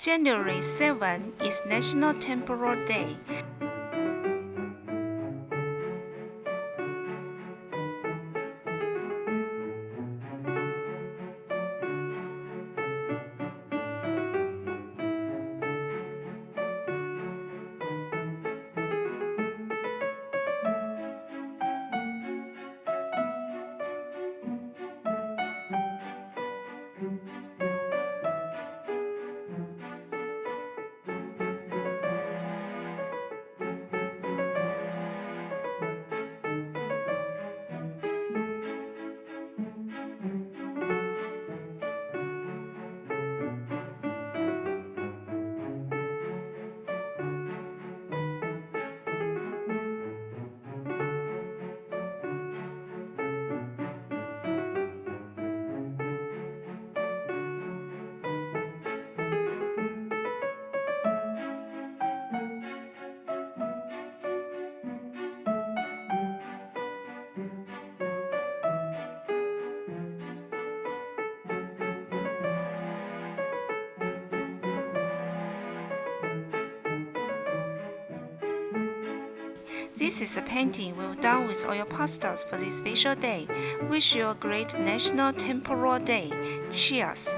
January 7 is National Tempura Day. This is a painting we've done with oil pastels for this special day. Wish you a great National Tempura Day. Cheers!